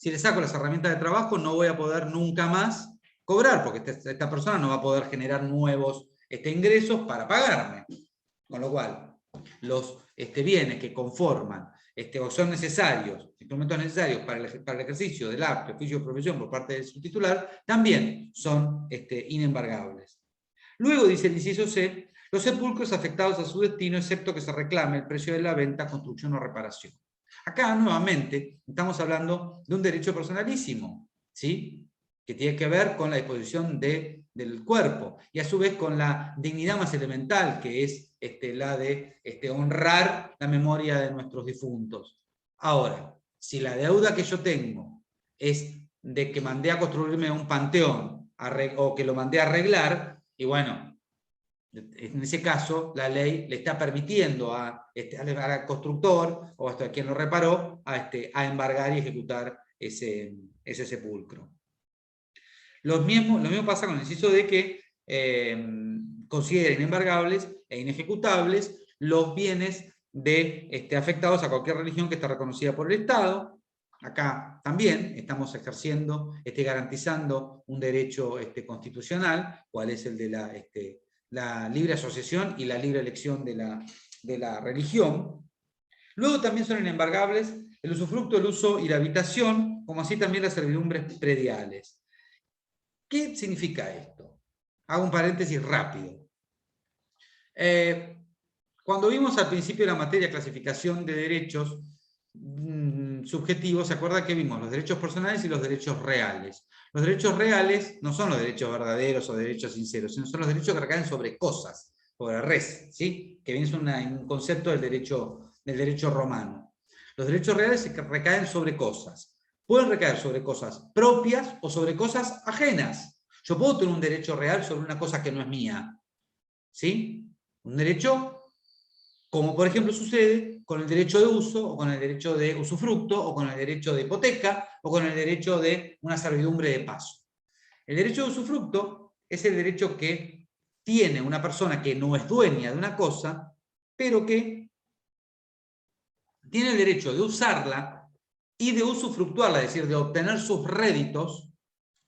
si le saco las herramientas de trabajo, no voy a poder nunca más cobrar, porque esta persona no va a poder generar nuevos ingresos para pagarme. Con lo cual, los bienes que conforman o son necesarios, instrumentos necesarios para el ejercicio del acto, oficio o profesión por parte de su titular, también son inembargables. Luego dice el inciso C, los sepulcros afectados a su destino, excepto que se reclame el precio de la venta, construcción o reparación. Acá, nuevamente, estamos hablando de un derecho personalísimo, ¿sí? Que tiene que ver con la disposición del cuerpo, y a su vez con la dignidad más elemental, que es la de honrar la memoria de nuestros difuntos. Ahora, si la deuda que yo tengo es de que mandé a construirme un panteón, o que lo mandé a arreglar, y bueno, en ese caso la ley le está permitiendo al constructor o hasta a quien lo reparó a embargar y ejecutar ese sepulcro. Lo mismo pasa con el inciso de que considera inembargables e inejecutables los bienes afectados a cualquier religión que está reconocida por el Estado. Acá también estamos ejerciendo, garantizando un derecho constitucional, cual es el de la libre asociación y la libre elección de la religión. Luego también son inembargables el usufructo, el uso y la habitación, como así también las servidumbres prediales. ¿Qué significa esto? Hago un paréntesis rápido. Cuando vimos al principio la materia clasificación de derechos subjetivos, ¿se acuerda que vimos los derechos personales y los derechos reales? Los derechos reales no son los derechos verdaderos o derechos sinceros, sino son los derechos que recaen sobre cosas, sobre res, ¿sí? Que viene un concepto del derecho romano. Los derechos reales recaen sobre cosas. Pueden recaer sobre cosas propias o sobre cosas ajenas. Yo puedo tener un derecho real sobre una cosa que no es mía, ¿sí? Un derecho, como por ejemplo sucede con el derecho de uso, o con el derecho de usufructo, o con el derecho de hipoteca, o con el derecho de una servidumbre de paso. El derecho de usufructo es el derecho que tiene una persona que no es dueña de una cosa, pero que tiene el derecho de usarla y de usufructuarla, es decir, de obtener sus réditos,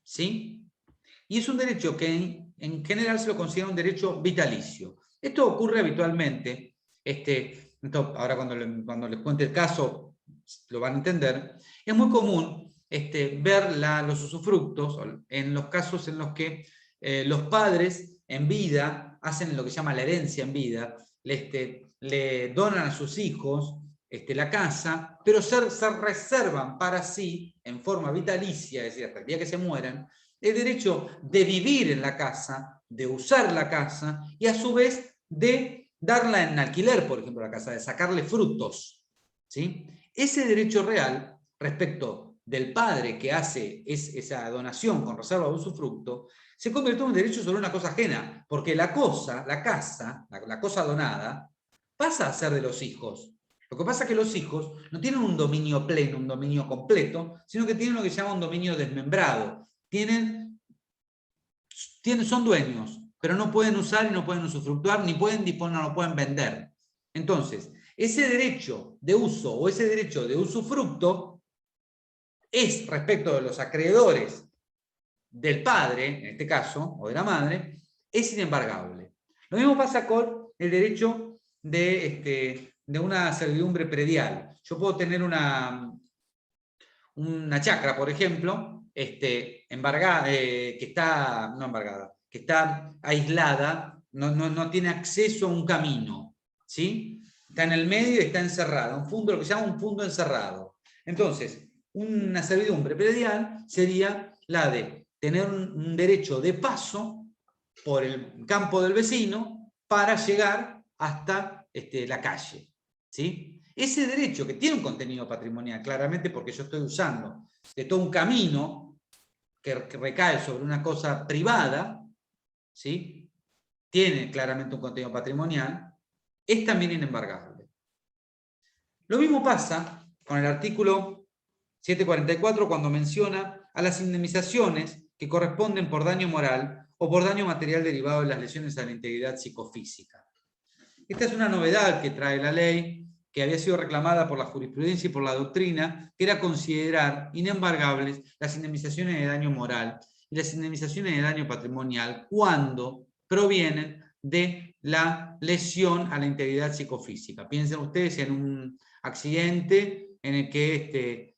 ¿sí? Y es un derecho que en general se lo considera un derecho vitalicio. Esto ocurre habitualmente, ahora cuando les cuente el caso lo van a entender, es muy común ver los usufructos en los casos en los que los padres en vida hacen lo que se llama la herencia en vida, le donan a sus hijos la casa, pero se reservan para sí, en forma vitalicia, es decir, hasta el día que se mueran, el derecho de vivir en la casa, de usar la casa, y a su vez de darla en alquiler, por ejemplo, la casa, de sacarle frutos, ¿sí? Ese derecho real, respecto del padre que hace esa donación con reserva de usufructo, se convierte en un derecho sobre una cosa ajena, porque la cosa, la casa, la cosa donada, pasa a ser de los hijos. Lo que pasa es que los hijos no tienen un dominio pleno, un dominio completo, sino que tienen lo que se llama un dominio desmembrado. Son dueños, pero no pueden usar y no pueden usufructuar, ni pueden disponer, no pueden vender. Entonces, ese derecho de uso o ese derecho de usufructo es respecto de los acreedores del padre, en este caso, o de la madre, es inembargable. Lo mismo pasa con el derecho de una servidumbre predial. Yo puedo tener una chacra, por ejemplo, embargada, que está, no embargada, que está aislada, no tiene acceso a un camino, ¿sí? Está en el medio y está encerrada, lo que se llama un fundo encerrado. Entonces, una servidumbre predial sería la de tener un derecho de paso por el campo del vecino para llegar hasta la calle, ¿sí? Ese derecho que tiene un contenido patrimonial, claramente porque yo estoy usando de todo un camino que recae sobre una cosa privada, ¿sí? Tiene claramente un contenido patrimonial, es también inembargable. Lo mismo pasa con el artículo 744 cuando menciona a las indemnizaciones que corresponden por daño moral o por daño material derivado de las lesiones a la integridad psicofísica. Esta es una novedad que trae la ley, que había sido reclamada por la jurisprudencia y por la doctrina, que era considerar inembargables las indemnizaciones de daño moral y las indemnizaciones de daño patrimonial cuando provienen de la lesión a la integridad psicofísica. Piensen ustedes en un accidente en el que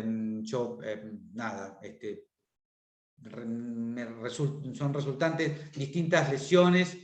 son resultantes distintas lesiones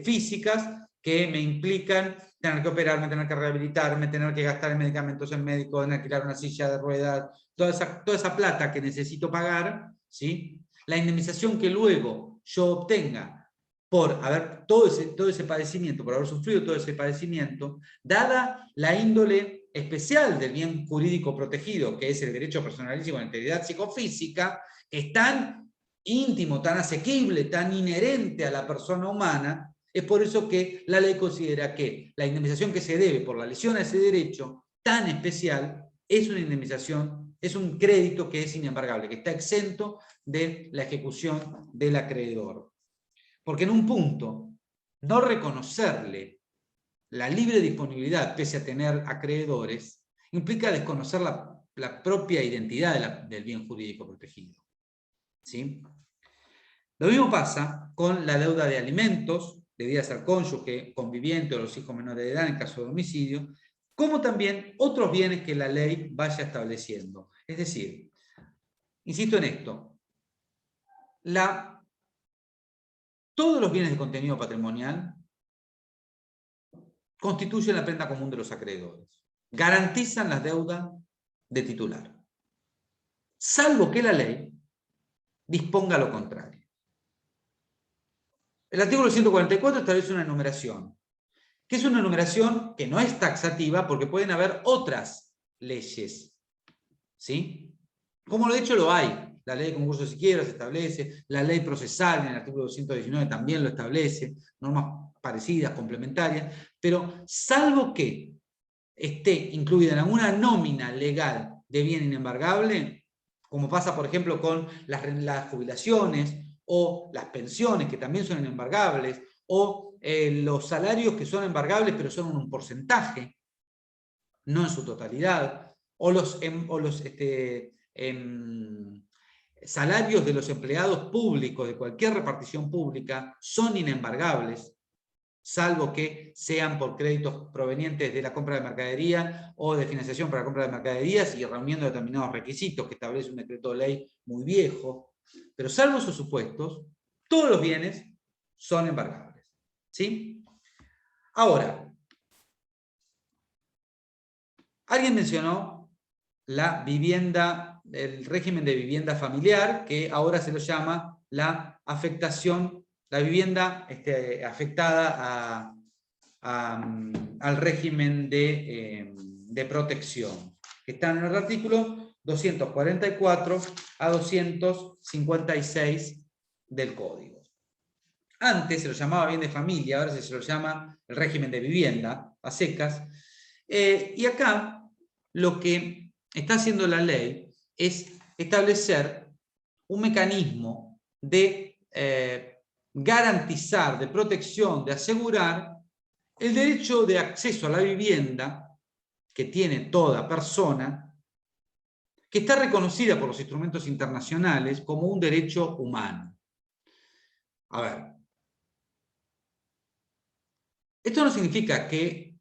físicas que me implican tener que operarme, tener que rehabilitarme, tener que gastar en medicamentos en médico, en alquilar una silla de ruedas, toda esa plata que necesito pagar, ¿sí? La indemnización que luego yo obtenga por haber todo ese padecimiento, por haber sufrido todo ese padecimiento, dada la índole especial del bien jurídico protegido, que es el derecho personalísimo a la integridad psicofísica, es tan íntimo, tan asequible, tan inherente a la persona humana, es por eso que la ley considera que la indemnización que se debe por la lesión a ese derecho tan especial es una indemnización, es un crédito que es inembargable, que está exento de la ejecución del acreedor. Porque en un punto, no reconocerle la libre disponibilidad, pese a tener acreedores, implica desconocer la propia identidad del bien jurídico protegido. ¿Sí? Lo mismo pasa con la deuda de alimentos, debidas al cónyuge, conviviente o los hijos menores de edad en caso de homicidio, como también otros bienes que la ley vaya estableciendo. Es decir, insisto en esto, todos los bienes de contenido patrimonial constituyen la prenda común de los acreedores, garantizan la deuda de titular, salvo que la ley disponga lo contrario. El artículo 144 establece una enumeración, que es una enumeración que no es taxativa porque pueden haber otras leyes, ¿sí? Como de hecho lo hay. La ley de concursos y quiebras establece, la ley procesal en el artículo 219 también lo establece, normas parecidas, complementarias, pero salvo que esté incluida en alguna nómina legal de bien inembargable, como pasa por ejemplo con las jubilaciones o las pensiones que también son inembargables, o los salarios que son embargables pero son un porcentaje, no en su totalidad, o los salarios de los empleados públicos de cualquier repartición pública son inembargables, salvo que sean por créditos provenientes de la compra de mercadería o de financiación para la compra de mercaderías y reuniendo determinados requisitos que establece un decreto de ley muy viejo. Pero salvo esos supuestos, todos los bienes son embargables. ¿Sí? Ahora, alguien mencionó la vivienda, el régimen de vivienda familiar, que ahora se lo llama la afectación, la vivienda afectada al régimen de protección, que está en el artículo 244 a 256 del Código. Antes se lo llamaba bien de familia, ahora se lo llama el régimen de vivienda, a secas. Y acá lo que está haciendo la ley es establecer un mecanismo de garantizar, de protección, de asegurar el derecho de acceso a la vivienda que tiene toda persona, que está reconocida por los instrumentos internacionales como un derecho humano. A ver, esto no significa que,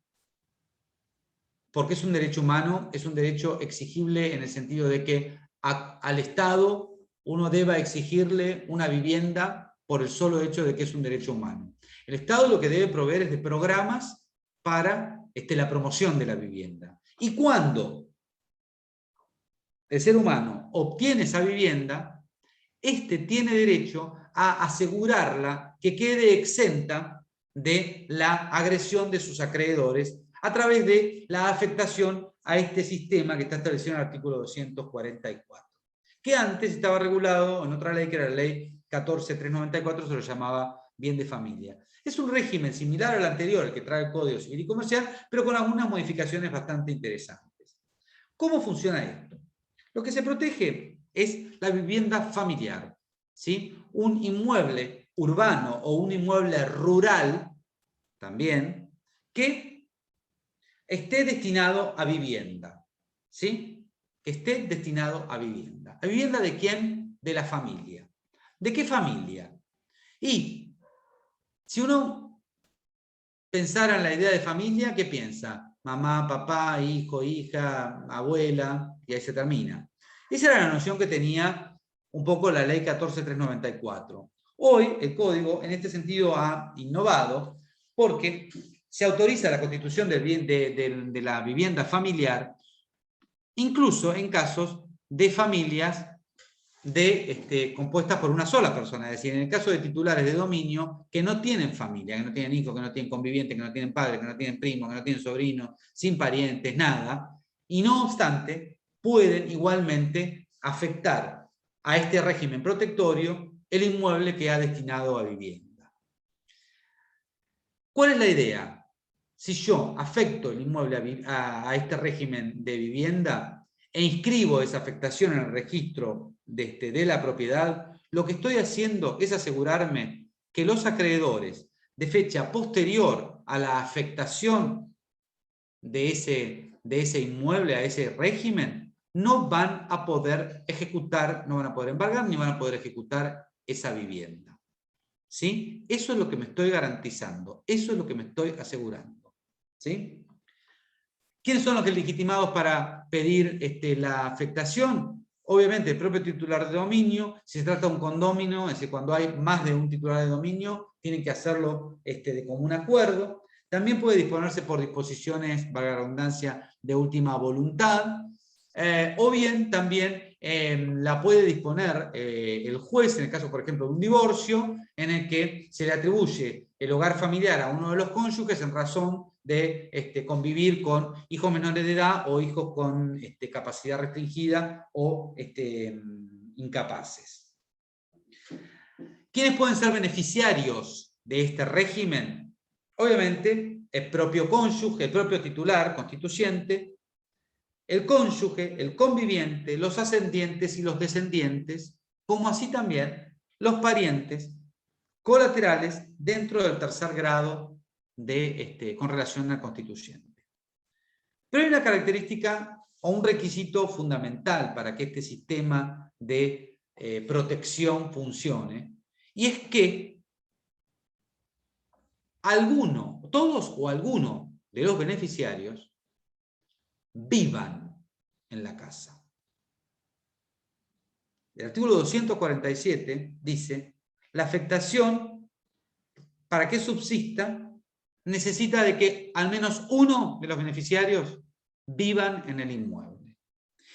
porque es un derecho humano, es un derecho exigible en el sentido de que al Estado uno deba exigirle una vivienda por el solo hecho de que es un derecho humano. El Estado lo que debe proveer es de programas para la promoción de la vivienda. Y cuando el ser humano obtiene esa vivienda, tiene derecho a asegurarla que quede exenta de la agresión de sus acreedores a través de la afectación a este sistema que está establecido en el artículo 244, que antes estaba regulado en otra ley, que era la ley 14.394, se lo llamaba bien de familia. Es un régimen similar al anterior, el que trae el Código Civil y Comercial, pero con algunas modificaciones bastante interesantes. ¿Cómo funciona esto? Lo que se protege es la vivienda familiar, ¿sí? Un inmueble urbano o un inmueble rural, también, que esté destinado a vivienda. ¿Sí? Que esté destinado a vivienda. ¿A vivienda de quién? De la familia. ¿De qué familia? Y si uno pensara en la idea de familia, ¿qué piensa? Mamá, papá, hijo, hija, abuela, y ahí se termina. Esa era la noción que tenía un poco la ley 14394. Hoy el código en este sentido ha innovado porque se autoriza la constitución de la vivienda familiar incluso en casos de familias compuestas por una sola persona, es decir, en el caso de titulares de dominio que no tienen familia, que no tienen hijos, que no tienen convivientes, que no tienen padres, que no tienen primos, que no tienen sobrinos, sin parientes, nada, y no obstante, pueden igualmente afectar a este régimen protectorio el inmueble que ha destinado a vivienda. ¿Cuál es la idea? Si yo afecto el inmueble a este régimen de vivienda e inscribo esa afectación en el registro de la propiedad, lo que estoy haciendo es asegurarme que los acreedores de fecha posterior a la afectación de ese inmueble, a ese régimen, no van a poder ejecutar, no van a poder embargar ni van a poder ejecutar esa vivienda. ¿Sí? Eso es lo que me estoy garantizando, eso es lo que me estoy asegurando. ¿Sí? ¿Quiénes son los legitimados para pedir la afectación? Obviamente el propio titular de dominio. Si se trata de un condominio, es decir, cuando hay más de un titular de dominio, tienen que hacerlo de común acuerdo. También puede disponerse por disposiciones, valga la redundancia, de última voluntad. O bien también la puede disponer el juez, en el caso, por ejemplo, de un divorcio, en el que se le atribuye el hogar familiar a uno de los cónyuges en razón de convivir con hijos menores de edad o hijos con capacidad restringida o incapaces. ¿Quiénes pueden ser beneficiarios de este régimen? Obviamente, el propio cónyuge, el propio titular constituyente, el cónyuge, el conviviente, los ascendientes y los descendientes, como así también los parientes colaterales dentro del tercer grado con relación al constituyente. Pero hay una característica o un requisito fundamental para que este sistema de protección funcione, y es que todos o alguno de los beneficiarios vivan en la casa. El artículo 247 dice: la afectación, para que subsista, necesita de que al menos uno de los beneficiarios vivan en el inmueble.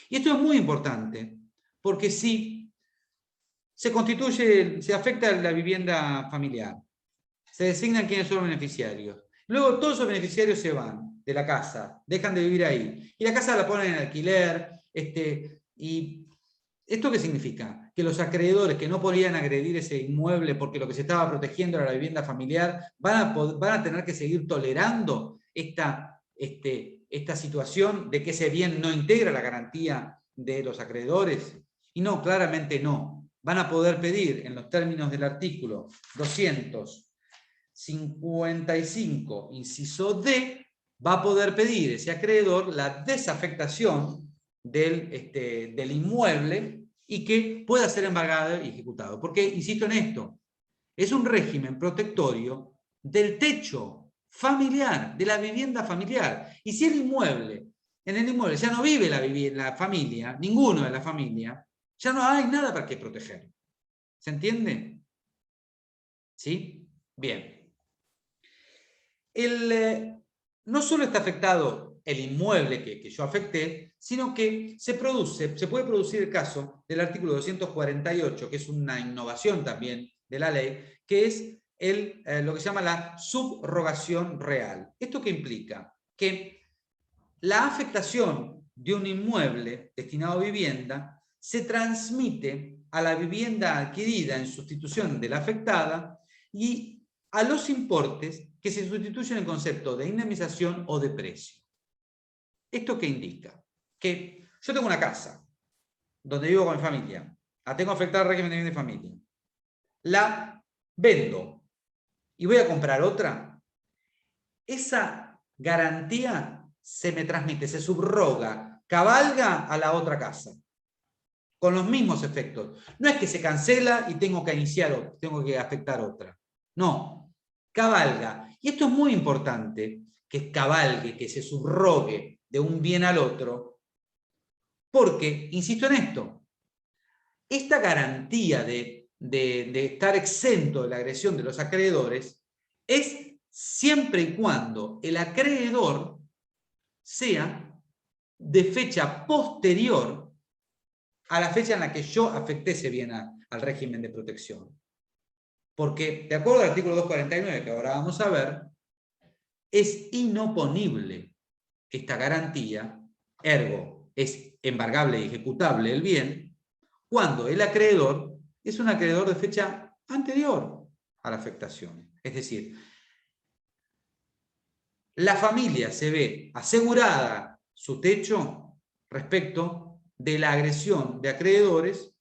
Y esto es muy importante, porque si se afecta la vivienda familiar, se designan quiénes son los beneficiarios, luego todos esos beneficiarios se van de la casa, dejan de vivir ahí, y la casa la ponen en alquiler, y ¿esto qué significa? Que los acreedores que no podían agredir ese inmueble porque lo que se estaba protegiendo era la vivienda familiar, van a tener que seguir tolerando esta situación de que ese bien no integra la garantía de los acreedores. Y no, claramente no. Van a poder pedir, en los términos del artículo 255, inciso D, va a poder pedir ese acreedor la desafectación del inmueble y que pueda ser embargado y ejecutado. Porque, insisto en esto, es un régimen protectorio del techo familiar, de la vivienda familiar. Y si en el inmueble ya no vive la familia, ninguno de la familia, ya no hay nada para qué proteger. ¿Se entiende? ¿Sí? Bien. No solo está afectado el inmueble que yo afecté, sino que se puede producir el caso del artículo 248, que es una innovación también de la ley, que es lo que se llama la subrogación real. ¿Esto qué implica? Que la afectación de un inmueble destinado a vivienda se transmite a la vivienda adquirida en sustitución de la afectada y a los importes que se sustituyen en concepto de indemnización o de precio. ¿Esto qué indica? Que yo tengo una casa donde vivo con mi familia, la tengo afectada al régimen de bien de familia, la vendo y voy a comprar otra, esa garantía se me transmite, se subroga, cabalga a la otra casa, con los mismos efectos. No es que se cancela y tengo que iniciar otra, tengo que afectar otra. No, cabalga. Y esto es muy importante, que cabalgue, que se subrogue de un bien al otro, porque, insisto en esto, esta garantía de estar exento de la agresión de los acreedores es siempre y cuando el acreedor sea de fecha posterior a la fecha en la que yo afecté ese bien al régimen de protección. Porque, de acuerdo al artículo 249, que ahora vamos a ver, es inoponible esta garantía, ergo, es embargable y ejecutable el bien, cuando el acreedor es un acreedor de fecha anterior a la afectación. Es decir, la familia se ve asegurada su techo respecto de la agresión de acreedores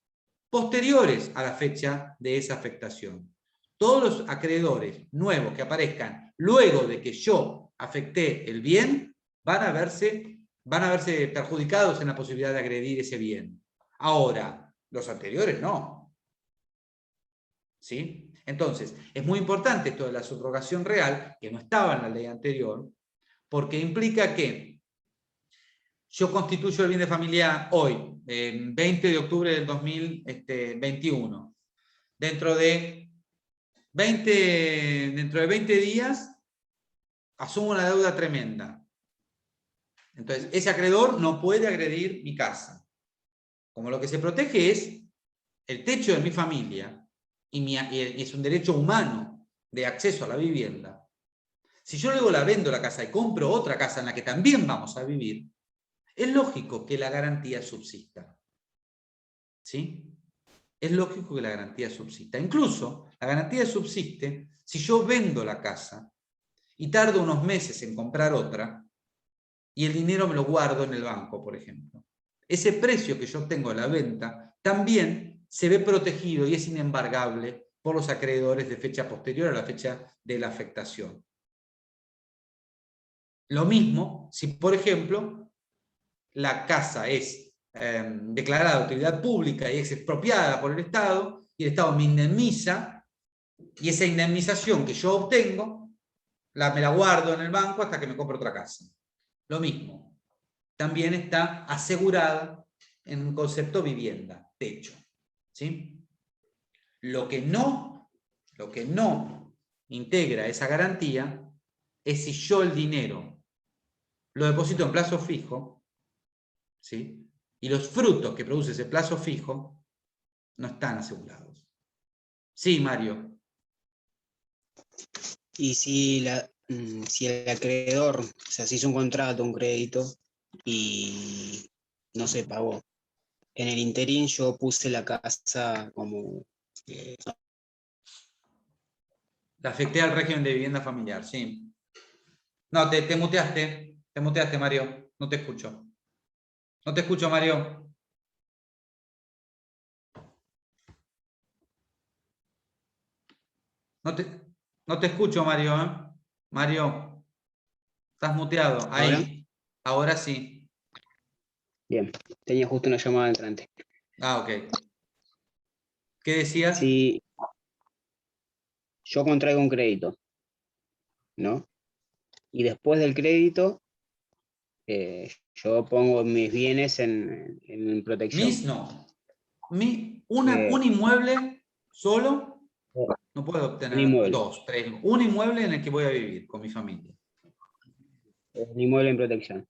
posteriores a la fecha de esa afectación. Todos los acreedores nuevos que aparezcan luego de que yo afecté el bien van a verse perjudicados en la posibilidad de agredir ese bien. Ahora, los anteriores no. ¿Sí? Entonces, es muy importante esto de la subrogación real, que no estaba en la ley anterior, porque implica que yo constituyo el bien de familia hoy, 20 de octubre del 2021. Dentro de 20 días asumo una deuda tremenda. Entonces, ese acreedor no puede agredir mi casa. Como lo que se protege es el techo de mi familia, y es un derecho humano de acceso a la vivienda. Si yo luego la vendo la casa y compro otra casa en la que también vamos a vivir, es lógico que la garantía subsista. ¿Sí? Es lógico que la garantía subsista. Incluso la garantía subsiste si yo vendo la casa y tardo unos meses en comprar otra y el dinero me lo guardo en el banco, por ejemplo. Ese precio que yo obtengo de la venta también se ve protegido y es inembargable por los acreedores de fecha posterior a la fecha de la afectación. Lo mismo si, por ejemplo, la casa es declarada de utilidad pública y es expropiada por el Estado, y el Estado me indemniza, y esa indemnización que yo obtengo, me la guardo en el banco hasta que me compro otra casa. Lo mismo. También está asegurada en un concepto vivienda, techo. ¿Sí? Lo que no integra esa garantía es si yo el dinero lo deposito en plazo fijo, ¿sí? Y los frutos que produce ese plazo fijo no están asegurados. Sí, Mario. Y si el acreedor, o sea, se hizo un contrato, un crédito, y no se pagó. En el interín yo puse la casa como... La afecté al régimen de vivienda familiar, sí. No, te muteaste. Te muteaste, Mario. No te escucho. No te escucho, Mario. No te escucho, Mario. ¿Eh? Mario, estás muteado. ¿Ahora? Ahí. Ahora sí. Bien, tenía justo una llamada entrante. Ah, ok. ¿Qué decías? Si yo contraigo un crédito, ¿no? Y después del crédito, yo pongo mis bienes en protección. No. Eh, Un inmueble solo un no puedo obtener inmueble, 2, 3. Un inmueble en el que voy a vivir con mi familia. un inmueble en protección.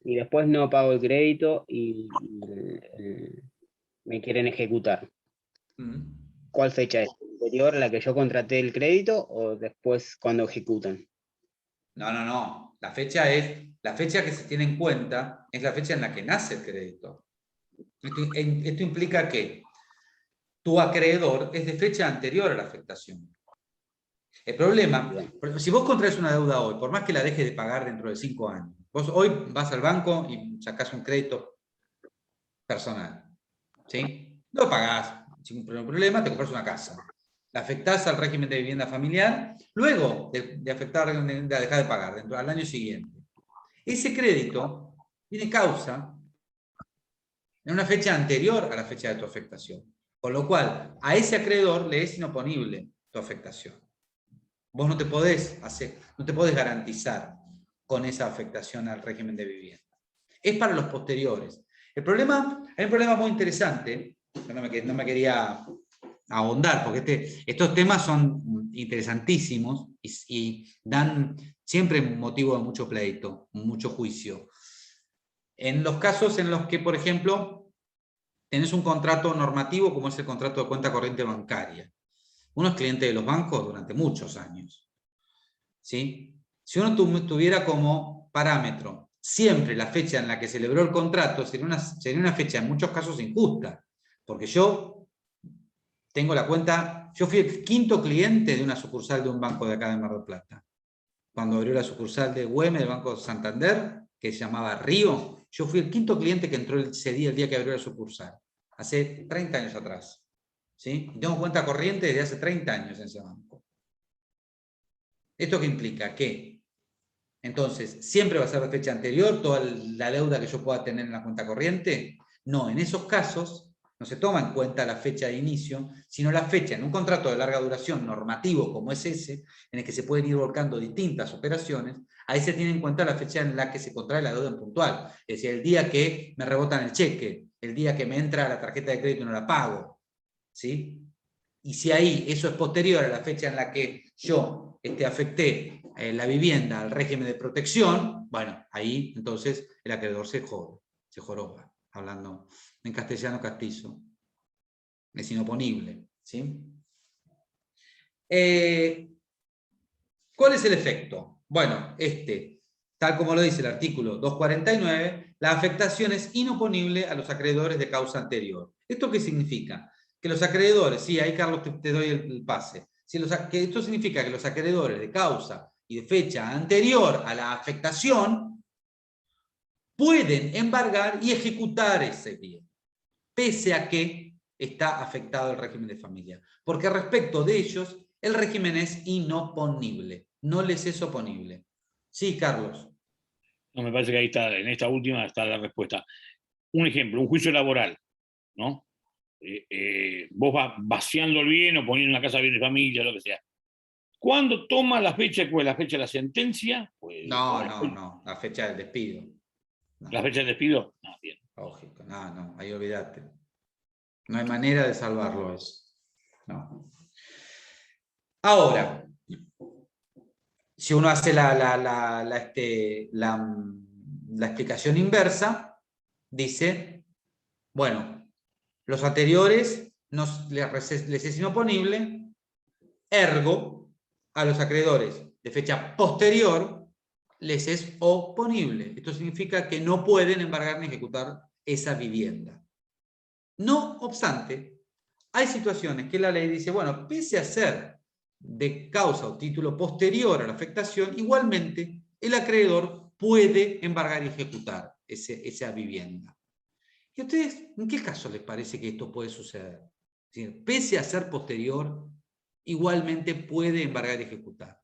Y después no pago el crédito y me quieren ejecutar. Mm. ¿Cuál fecha es? ¿Anterior a la que yo contraté el crédito o después cuando ejecutan? No. La fecha que se tiene en cuenta es la fecha en la que nace el crédito. Esto implica que tu acreedor es de fecha anterior a la afectación. El problema, Bien. si vos contraes una deuda hoy, por más que la dejes de pagar dentro de 5 años, vos hoy vas al banco y sacás un crédito personal, ¿sí? Lo pagás sin problema, te compras una casa. La afectás al régimen de vivienda familiar, luego de afectar al régimen de dejar de pagar, al año siguiente. Ese crédito tiene causa en una fecha anterior a la fecha de tu afectación. Con lo cual, a ese acreedor le es inoponible tu afectación. Vos no te podés garantizar con esa afectación al régimen de vivienda. Es para los posteriores. Hay un problema muy interesante, no me quería ahondar, porque estos temas son interesantísimos y dan siempre motivo de mucho pleito, mucho juicio. En los casos en los que, por ejemplo, tenés un contrato normativo como es el contrato de cuenta corriente bancaria. Uno es cliente de los bancos durante muchos años. ¿Sí? Si uno tuviera como parámetro siempre la fecha en la que celebró el contrato, sería una fecha en muchos casos injusta, porque yo tengo la cuenta, yo fui el 5º cliente de una sucursal de un banco de acá de Mar del Plata. Cuando abrió la sucursal de Güemes, del Banco Santander, que se llamaba Río, yo fui el 5º cliente que entró ese día, el día que abrió la sucursal, hace 30 años atrás. ¿Sí? Y tengo cuenta corriente desde hace 30 años en ese banco. ¿Esto qué implica? Que entonces, ¿siempre va a ser de fecha anterior toda la deuda que yo pueda tener en la cuenta corriente? No, en esos casos no se toma en cuenta la fecha de inicio, sino la fecha en un contrato de larga duración normativo como es ese, en el que se pueden ir volcando distintas operaciones, ahí se tiene en cuenta la fecha en la que se contrae la deuda en puntual. Es decir, el día que me rebotan el cheque, el día que me entra la tarjeta de crédito y no la pago. ¿Sí? Y si ahí eso es posterior a la fecha en la que yo afecté la vivienda al régimen de protección, bueno, ahí entonces el acreedor se joroba, hablando en castellano castizo. Es inoponible. ¿Sí? ¿Cuál es el efecto? Bueno, tal como lo dice el artículo 249, la afectación es inoponible a los acreedores de causa anterior. ¿Esto qué significa? Que los acreedores, sí, ahí Carlos te doy el pase, que esto significa que los acreedores de causa y de fecha anterior a la afectación pueden embargar y ejecutar ese bien, pese a que está afectado el régimen de familia. Porque respecto de ellos, el régimen es inoponible, no les es oponible. Sí, Carlos. No, me parece que ahí está, en esta última está la respuesta. Un ejemplo, un juicio laboral, ¿no? Vos vas vaciando el bien o poniendo en la casa bien de familia, lo que sea. ¿Cuándo toma la fecha? ¿Cuál es la fecha de la sentencia? Pues, No, la fecha del despido. No. ¿La fecha del despido? No, bien. Lógico, no, ahí olvídate. No hay manera de salvarlo eso. No. Ahora, si uno hace la explicación inversa, dice, bueno, los anteriores les es inoponible, ergo, a los acreedores de fecha posterior les es oponible. Esto significa que no pueden embargar ni ejecutar esa vivienda. No obstante, hay situaciones que la ley dice, bueno, pese a ser de causa o título posterior a la afectación, igualmente el acreedor puede embargar y ejecutar esa vivienda. ¿Y a ustedes en qué caso les parece que esto puede suceder? Es decir, pese a ser posterior, igualmente puede embargar y ejecutar.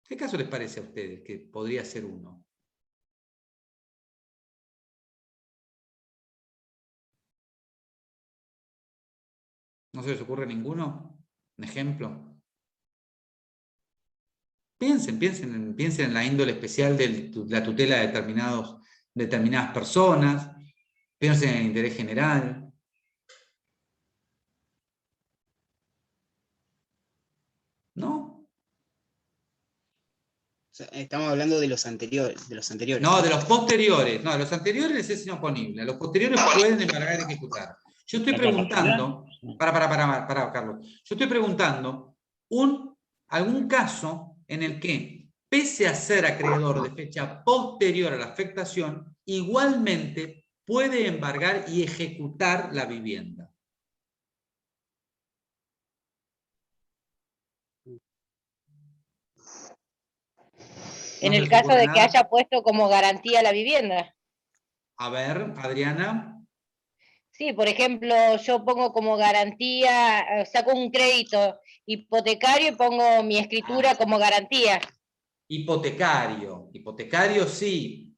¿Qué caso les parece a ustedes que podría ser uno? ¿No se les ocurre ninguno? ¿Un ejemplo? Piensen en la índole especial de la tutela de determinadas personas. Piensen en el interés general. ¿No? O sea, estamos hablando de los anteriores. No, de los posteriores. No, de los anteriores les es inoponible. A los posteriores pueden embargar y ejecutar. Yo estoy preguntando, para, Carlos. Yo estoy preguntando algún caso en el que, pese a ser acreedor de fecha posterior a la afectación, igualmente puede embargar y ejecutar la vivienda. En el caso de que haya puesto como garantía la vivienda. A ver, Adriana. Sí, por ejemplo, yo pongo como garantía, saco un crédito hipotecario y pongo mi escritura como garantía. Hipotecario. Hipotecario sí.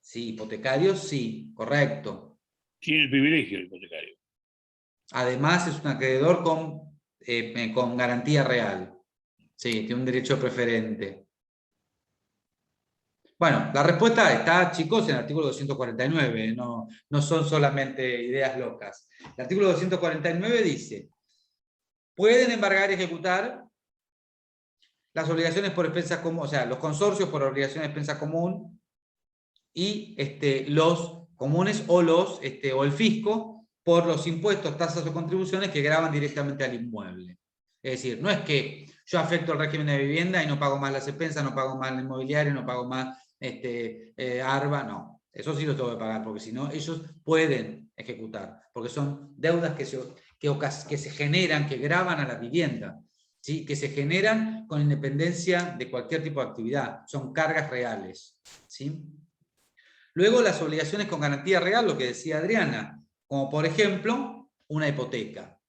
Sí, hipotecario sí, correcto. Tiene el privilegio el hipotecario. Además es un acreedor con garantía real. Sí, tiene un derecho preferente. Bueno, la respuesta está, chicos, en el artículo 249, no son solamente ideas locas. El artículo 249 dice: pueden embargar y ejecutar las obligaciones por expensas comunes, o sea, los consorcios por obligaciones de expensa común y los comunes o el fisco por los impuestos, tasas o contribuciones que gravan directamente al inmueble. Es decir, no es que yo afecto el régimen de vivienda y no pago más las expensas, no pago más el inmobiliario, no pago más ARBA, no. Eso sí lo tengo que pagar, porque si no, ellos pueden ejecutar, porque son deudas que se generan, que gravan a la vivienda, ¿sí? Que se generan con independencia de cualquier tipo de actividad, son cargas reales, ¿sí? Luego las obligaciones con garantía real, lo que decía Adriana, como por ejemplo una hipoteca.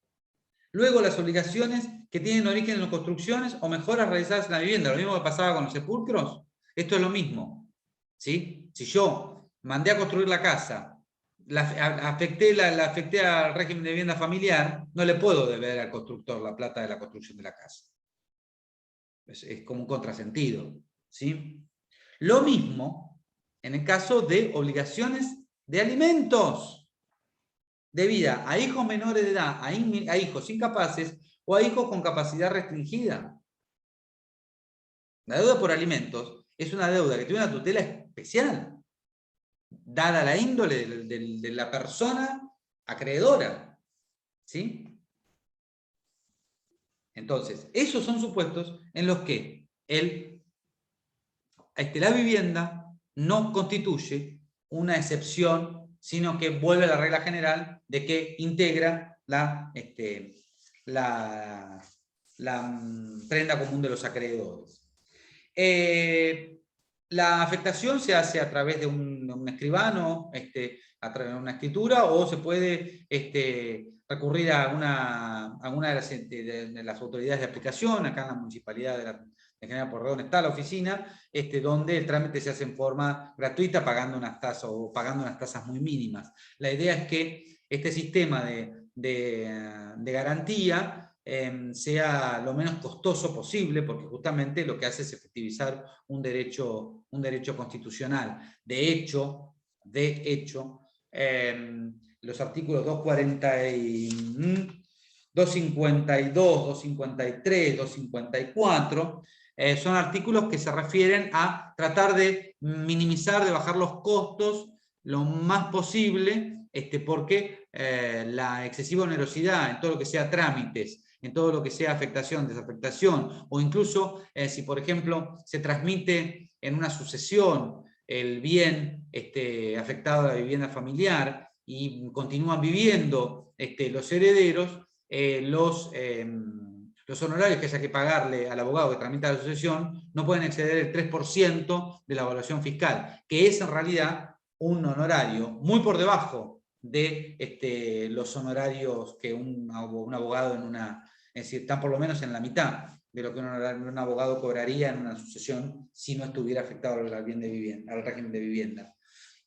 Luego las obligaciones que tienen origen en las construcciones o mejoras realizadas en la vivienda, lo mismo que pasaba con los sepulcros, esto es lo mismo, ¿sí? Si yo mandé a construir la casa, la afecté al régimen de vivienda familiar, no le puedo deber al constructor la plata de la construcción de la casa. Es como un contrasentido, ¿sí? Lo mismo en el caso de obligaciones de alimentos, debida a hijos menores de edad, a hijos incapaces o a hijos con capacidad restringida. La deuda por alimentos es una deuda que tiene una tutela especial, dada la índole de la persona acreedora, ¿sí? Entonces, esos son supuestos en los que la vivienda no constituye una excepción, sino que vuelve a la regla general de que integra la prenda común de los acreedores. La afectación se hace a través de un escribano, a través de una escritura, o se puede recurrir a alguna de las autoridades de aplicación. Acá en la municipalidad de General Porredón está la oficina, donde el trámite se hace en forma gratuita, pagando unas tasas muy mínimas. La idea es que este sistema de garantía sea lo menos costoso posible, porque justamente lo que hace es efectivizar un derecho constitucional. De hecho, los artículos 252, 253, 254 son artículos que se refieren a tratar de minimizar, de bajar los costos lo más posible, porque la excesiva onerosidad en todo lo que sea trámites, en todo lo que sea afectación, desafectación, o incluso si, por ejemplo, se transmite en una sucesión el bien afectado a la vivienda familiar y continúan viviendo los herederos, los honorarios que haya que pagarle al abogado que tramita la sucesión no pueden exceder el 3% de la evaluación fiscal, que es en realidad un honorario muy por debajo de los honorarios que un abogado es decir, están por lo menos en la mitad de lo que un abogado cobraría en una sucesión si no estuviera afectado al régimen de vivienda.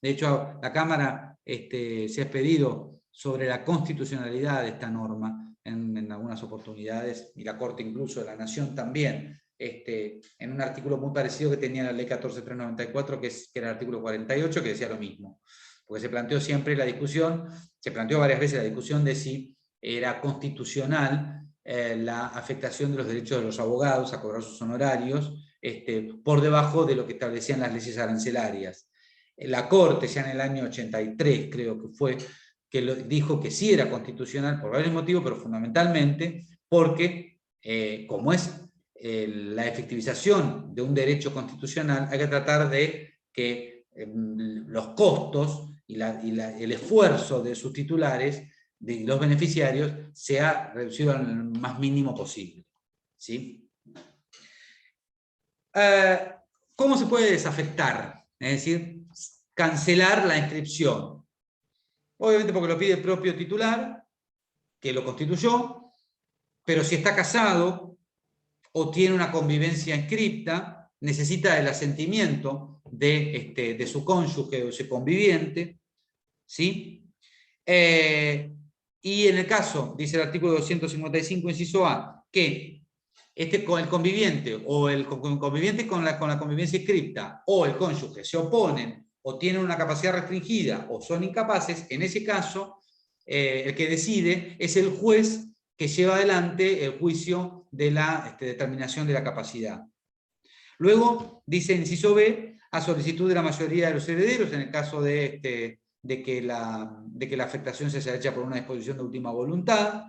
De hecho, la Cámara se ha expedido sobre la constitucionalidad de esta norma en algunas oportunidades, y la Corte incluso de la Nación también, en un artículo muy parecido que tenía la Ley 14.394, que era el artículo 48, que decía lo mismo. Porque se planteó siempre la discusión, se planteó varias veces la discusión de si era constitucional la afectación de los derechos de los abogados a cobrar sus honorarios por debajo de lo que establecían las leyes arancelarias. La Corte, ya en el año 83, creo que fue, que dijo que sí era constitucional por varios motivos, pero fundamentalmente porque, como es la efectivización de un derecho constitucional, hay que tratar de que los costos y el esfuerzo de sus titulares, de los beneficiarios, sea reducido al más mínimo posible, ¿sí? ¿Cómo se puede desafectar? Es decir, cancelar la inscripción. Obviamente porque lo pide el propio titular, que lo constituyó, pero si está casado o tiene una convivencia inscripta, necesita el asentimiento de su cónyuge o de su conviviente, ¿sí? Y en el caso, dice el artículo 255, inciso A, que con el conviviente o el conviviente con la convivencia inscripta o el cónyuge se oponen o tienen una capacidad restringida o son incapaces, en ese caso el que decide es el juez que lleva adelante el juicio de la determinación de la capacidad. Luego, dice inciso B, a solicitud de la mayoría de los herederos, en el caso de que la afectación sea hecha por una disposición de última voluntad,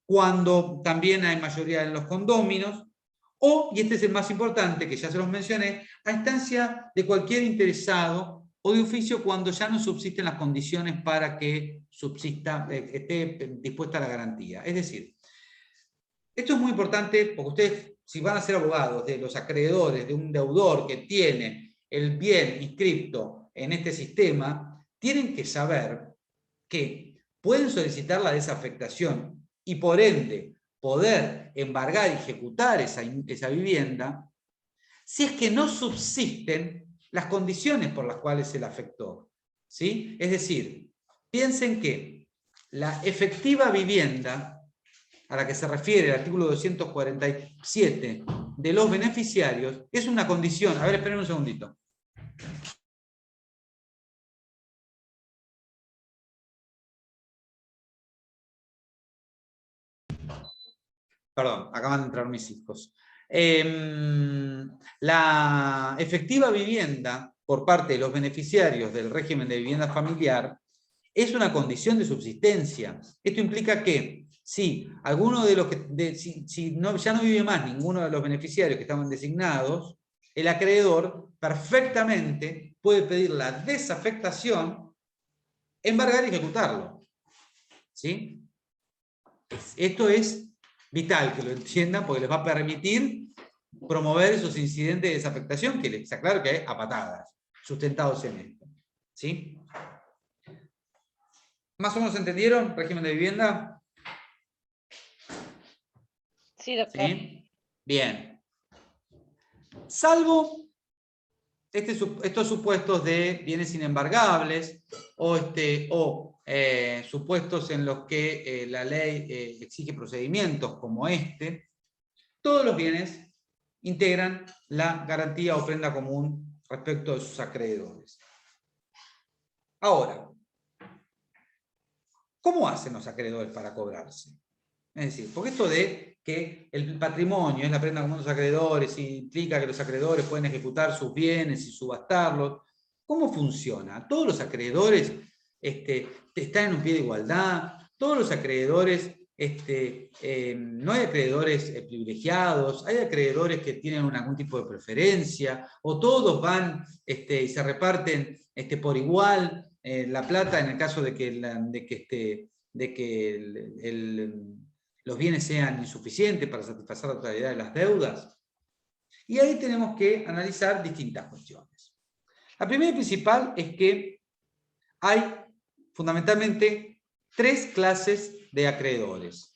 cuando también hay mayoría en los condóminos, o, y este es el más importante, que ya se los mencioné, a instancia de cualquier interesado o de oficio cuando ya no subsisten las condiciones para que esté dispuesta la garantía. Es decir, esto es muy importante porque ustedes, si van a ser abogados de los acreedores de un deudor que tiene el bien inscripto en este sistema, tienen que saber que pueden solicitar la desafectación y por ende poder embargar y ejecutar esa vivienda si es que no subsisten las condiciones por las cuales se la afectó, ¿sí? Es decir, piensen que la efectiva vivienda a la que se refiere el artículo 247 de los beneficiarios es una condición. A ver, esperen un segundito. Perdón, acaban de entrar mis hijos. La efectiva vivienda por parte de los beneficiarios del régimen de vivienda familiar es una condición de subsistencia. Esto implica que si alguno de los que ya no vive más ninguno de los beneficiarios que estaban designados, el acreedor perfectamente puede pedir la desafectación, embargar y ejecutarlo. ¿Sí? Esto es vital que lo entiendan porque les va a permitir promover esos incidentes de desafectación que les aclaro que hay a patadas, sustentados en esto. ¿Sí? ¿Más o menos entendieron? ¿Régimen de vivienda? Sí, doctor. ¿Sí? Bien. Salvo estos supuestos de bienes inembargables o supuestos en los que la ley exige procedimientos como todos los bienes integran la garantía o prenda común respecto de sus acreedores. Ahora, ¿cómo hacen los acreedores para cobrarse? Es decir, porque esto de que el patrimonio es la prenda común de los acreedores y implica que los acreedores pueden ejecutar sus bienes y subastarlos, ¿cómo funciona? ¿Todos los acreedores están en un pie de igualdad? ¿Todos los acreedores, no hay acreedores privilegiados? ¿Hay acreedores que tienen algún tipo de preferencia? ¿O todos van y se reparten por igual la plata en el caso de que los bienes sean insuficientes para satisfacer la totalidad de las deudas? Y ahí tenemos que analizar distintas cuestiones. La primera y principal es que hay fundamentalmente tres clases de acreedores.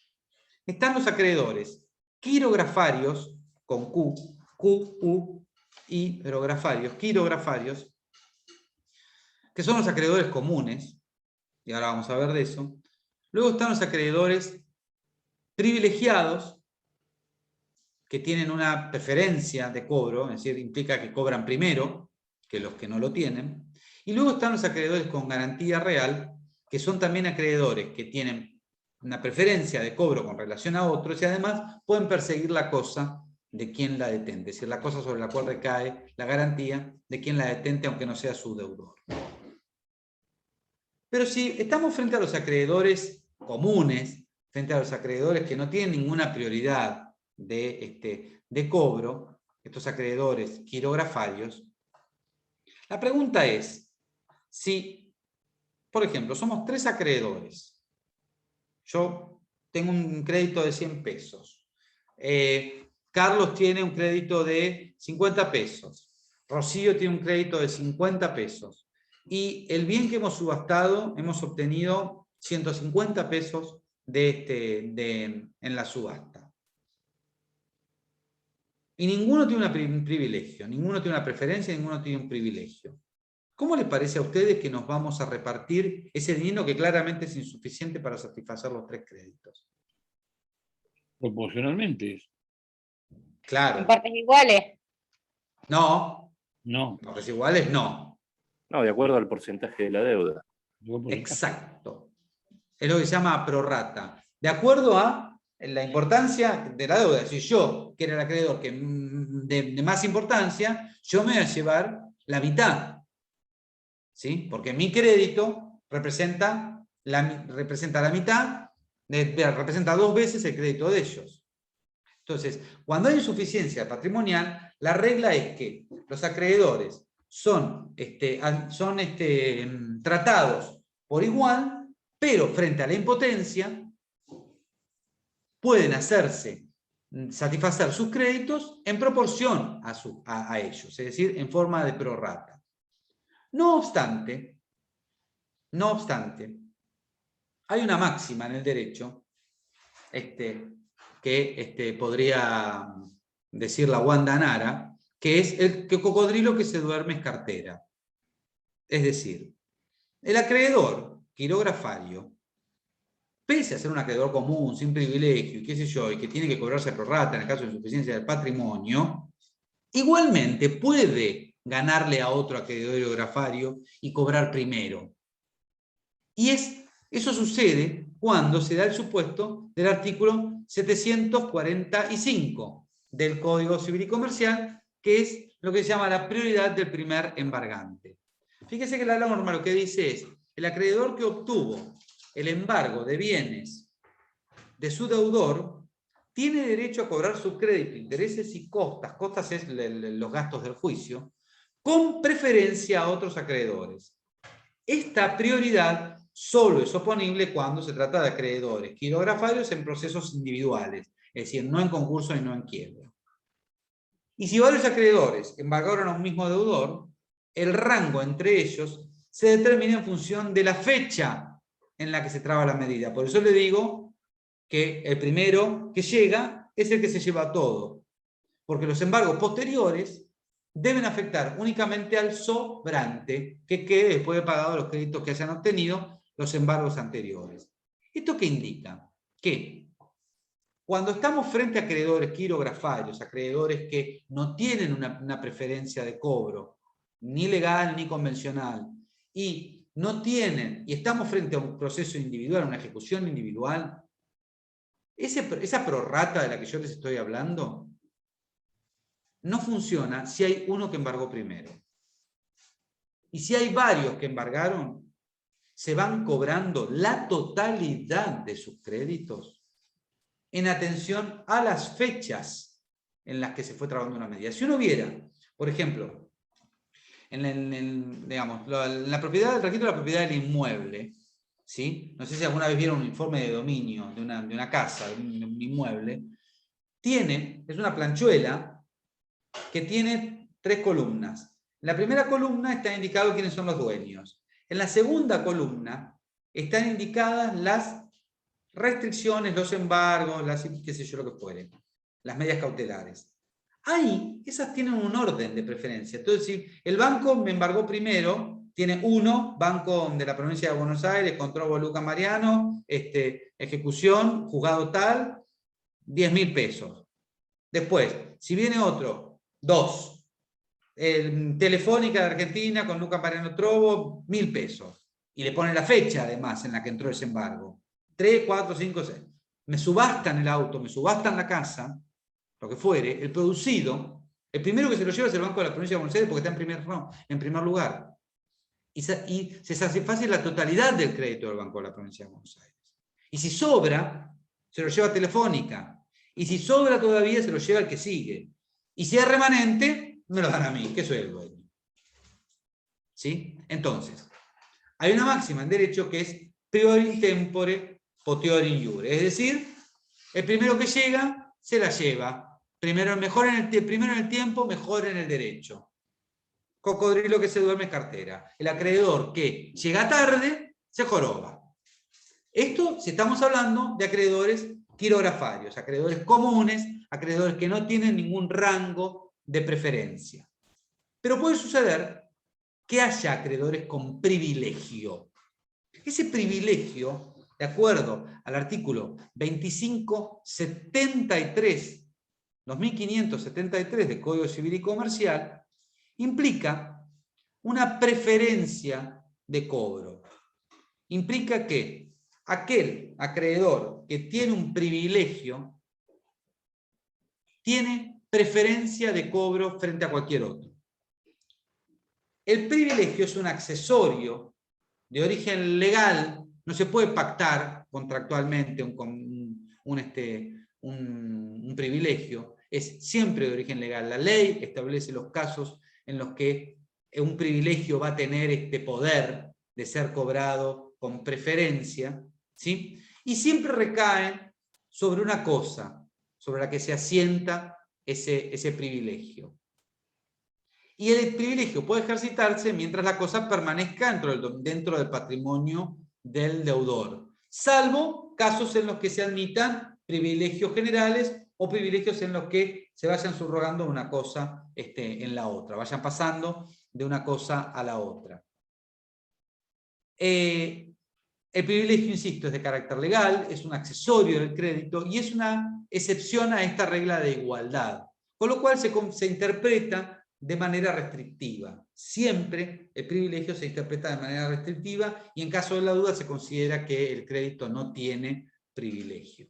Están los acreedores quirografarios, con Q, U, y quirografarios, que son los acreedores comunes, y ahora vamos a ver de eso. Luego están los acreedores privilegiados, que tienen una preferencia de cobro, es decir, implica que cobran primero que los que no lo tienen. Y luego están los acreedores con garantía real, que son también acreedores que tienen una preferencia de cobro con relación a otros y además pueden perseguir la cosa de quien la detente, es decir, la cosa sobre la cual recae la garantía de quien la detente aunque no sea su deudor. Pero si estamos frente a los acreedores comunes, frente a los acreedores que no tienen ninguna prioridad de cobro, estos acreedores quirografarios, la pregunta es, si, por ejemplo, somos tres acreedores, yo tengo un crédito de 100 pesos, Carlos tiene un crédito de 50 pesos, Rocío tiene un crédito de 50 pesos, y el bien que hemos subastado, hemos obtenido 150 pesos en la subasta. Y ninguno tiene un privilegio, ninguno tiene una preferencia, ninguno tiene un privilegio. ¿Cómo les parece a ustedes que nos vamos a repartir ese dinero que claramente es insuficiente para satisfacer los 3 créditos? Proporcionalmente. En Claro. partes iguales. No. No. Partes iguales, no. No, de acuerdo al porcentaje de la deuda. Exacto. Es lo que se llama prorrata. De acuerdo a la importancia de la deuda. Si yo, que era el acreedor de más importancia, yo me voy a llevar la mitad. ¿Sí? Porque mi crédito representa la mitad, representa 2 veces el crédito de ellos. Entonces, cuando hay insuficiencia patrimonial, la regla es que los acreedores son tratados por igual, pero frente a la impotencia pueden satisfacer sus créditos en proporción a ellos, es decir, en forma de prorrata. No obstante, hay una máxima en el derecho, que podría decir la Wanda Nara, que es el cocodrilo que se duerme es cartera. Es decir, el acreedor quirografario, pese a ser un acreedor común, sin privilegio, y qué sé yo, y que tiene que cobrarse prorrata en el caso de insuficiencia del patrimonio, igualmente puede ganarle a otro acreedor quirografario y cobrar primero. Y eso sucede cuando se da el supuesto del artículo 745 del Código Civil y Comercial, que es lo que se llama la prioridad del primer embargante. Fíjese que la norma lo que dice es: el acreedor que obtuvo el embargo de bienes de su deudor tiene derecho a cobrar su crédito, intereses y costas. Costas es los gastos del juicio, con preferencia a otros acreedores. Esta prioridad solo es oponible cuando se trata de acreedores quirografarios en procesos individuales, es decir, no en concurso y no en quiebra. Y si varios acreedores embargaron a un mismo deudor, el rango entre ellos se determina en función de la fecha en la que se traba la medida. Por eso le digo que el primero que llega es el que se lleva todo, porque los embargos posteriores deben afectar únicamente al sobrante, que quede después de pagado los créditos que hayan obtenido los embargos anteriores. ¿Esto qué indica? Que cuando estamos frente a acreedores quirografarios, acreedores que no tienen una preferencia de cobro, ni legal ni convencional, y estamos frente a un proceso individual, una ejecución individual, esa prorrata de la que yo les estoy hablando no funciona si hay uno que embargó primero. Y si hay varios que embargaron, se van cobrando la totalidad de sus créditos en atención a las fechas en las que se fue trabajando una medida. Si uno viera, por ejemplo, en la propiedad, el registro de la propiedad del inmueble, ¿sí? No sé si alguna vez vieron un informe de dominio de una casa, de un inmueble, es una planchuela que tiene 3 columnas. En la primera columna está indicado quiénes son los dueños. En la segunda columna están indicadas las restricciones, los embargos, qué sé yo lo que fuere, las medidas cautelares. Ahí, esas tienen un orden de preferencia. Entonces, si el banco me embargó primero, tiene 1, Banco de la Provincia de Buenos Aires, Control Luca Mariano, ejecución, juzgado tal, 10.000 pesos. Después, si viene otro, 2. Telefónica de Argentina con Luca Mariano Trovo, 1.000 pesos. Y le pone la fecha, además, en la que entró ese embargo. 3, 4, 5, 6. Me subastan el auto, me subastan la casa, lo que fuere, el producido, el primero que se lo lleva es el Banco de la Provincia de Buenos Aires porque está en primer lugar. Y se satisface la totalidad del crédito del Banco de la Provincia de Buenos Aires. Y si sobra, se lo lleva Telefónica. Y si sobra todavía, se lo lleva el que sigue. Y si es remanente, me lo dan a mí, que soy el dueño. ¿Sí? Entonces, hay una máxima en derecho que es priori tempore potiori iure. Es decir, el primero que llega, se la lleva. Primero en el tiempo, mejor en el derecho. Cocodrilo que se duerme es cartera. El acreedor que llega tarde, se joroba. Esto si estamos hablando de acreedores quirografarios, acreedores comunes, acreedores que no tienen ningún rango de preferencia. Pero puede suceder que haya acreedores con privilegio. Ese privilegio, de acuerdo al artículo 2573, 2573 del Código Civil y Comercial, implica una preferencia de cobro. Implica que aquel acreedor que tiene un privilegio tiene preferencia de cobro frente a cualquier otro. El privilegio es un accesorio de origen legal, no se puede pactar contractualmente un privilegio, es siempre de origen legal. La ley establece los casos en los que un privilegio va a tener este poder de ser cobrado con preferencia, ¿sí? Y siempre recae sobre una cosa, sobre la que se asienta ese privilegio. Y el privilegio puede ejercitarse mientras la cosa permanezca dentro del patrimonio del deudor, salvo casos en los que se admitan privilegios generales o privilegios en los que se vayan subrogando una cosa en la otra, vayan pasando de una cosa a la otra. El privilegio, insisto, es de carácter legal, es un accesorio del crédito y es una excepción a esta regla de igualdad, con lo cual se interpreta de manera restrictiva. Siempre el privilegio se interpreta de manera restrictiva y en caso de la duda se considera que el crédito no tiene privilegio.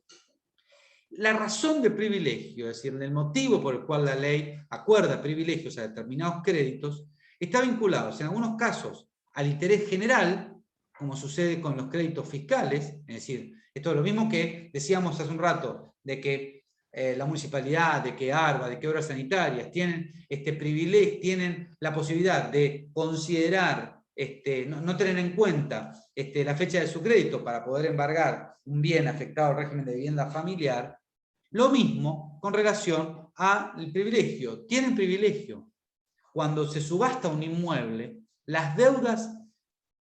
La razón de privilegio, es decir, el motivo por el cual la ley acuerda privilegios a determinados créditos, está vinculado en algunos casos al interés general, como sucede con los créditos fiscales, es decir, esto es lo mismo que decíamos hace un rato, de que la municipalidad, de que ARBA, de que obras sanitarias tienen privilegio, tienen la posibilidad de considerar, no tener en cuenta la fecha de su crédito para poder embargar un bien afectado al régimen de vivienda familiar. Lo mismo con relación al privilegio. Tienen privilegio. Cuando se subasta un inmueble, las deudas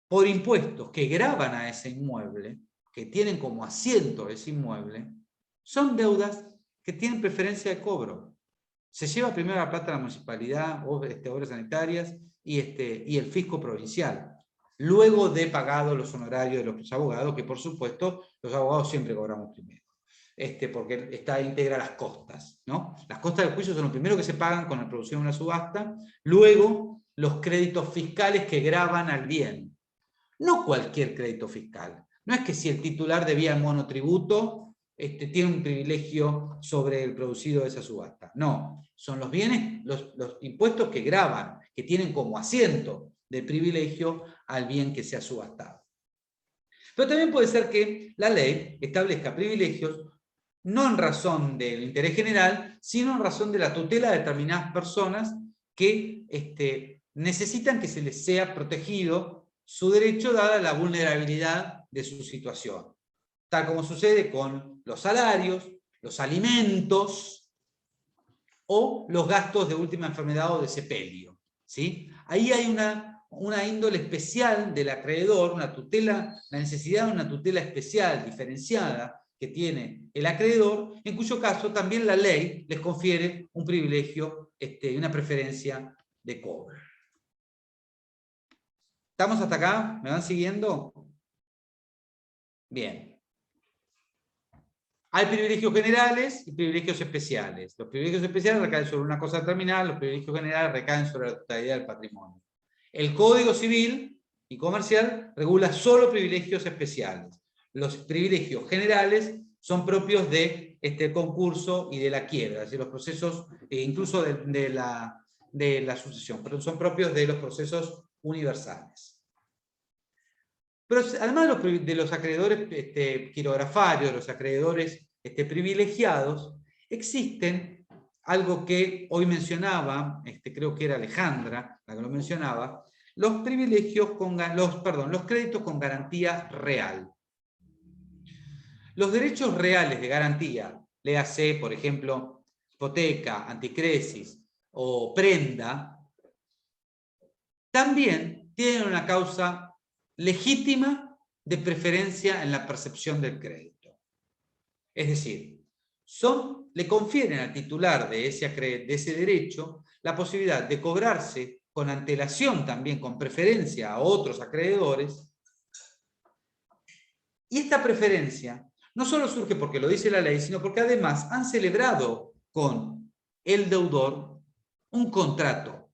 por impuestos que gravan a ese inmueble, que tienen como asiento ese inmueble, son deudas que tienen preferencia de cobro. Se lleva primero la plata a la municipalidad, obras sanitarias y el fisco provincial, luego de pagados los honorarios de los abogados, que por supuesto los abogados siempre cobramos primero, porque integra las costas, ¿no? Las costas del juicio son lo primero que se pagan con la producción de una subasta, luego los créditos fiscales que gravan al bien. No cualquier crédito fiscal. No es que si el titular debía monotributo tiene un privilegio sobre el producido de esa subasta. No, son los bienes, los impuestos que gravan, que tienen como asiento de privilegio al bien que se ha subastado. Pero también puede ser que la ley establezca privilegios no en razón del interés general, sino en razón de la tutela de determinadas personas que necesitan que se les sea protegido su derecho dada la vulnerabilidad de su situación. Tal como sucede con los salarios, los alimentos o los gastos de última enfermedad o de sepelio, ¿sí? Ahí hay una índole especial del acreedor, una tutela, la necesidad de una tutela especial, diferenciada, que tiene el acreedor, en cuyo caso también la ley les confiere un privilegio y una preferencia de cobro. ¿Estamos hasta acá? ¿Me van siguiendo? Bien. Hay privilegios generales y privilegios especiales. Los privilegios especiales recaen sobre una cosa terminal, los privilegios generales recaen sobre la totalidad del patrimonio. El Código Civil y Comercial regula solo privilegios especiales. Los privilegios generales son propios de concurso y de la quiebra, es decir, los procesos, incluso de la sucesión, pero son propios de los procesos universales. Pero además de los acreedores quirografarios, los acreedores privilegiados, existen algo que hoy mencionaba, creo que era Alejandra la que lo mencionaba, los créditos con garantía real. Los derechos reales de garantía, léase, por ejemplo, hipoteca, anticresis o prenda, también tienen una causa legítima de preferencia en la percepción del crédito. Es decir, le confieren al titular de ese derecho la posibilidad de cobrarse con antelación también, con preferencia a otros acreedores. Y esta preferencia no solo surge porque lo dice la ley, sino porque además han celebrado con el deudor un contrato.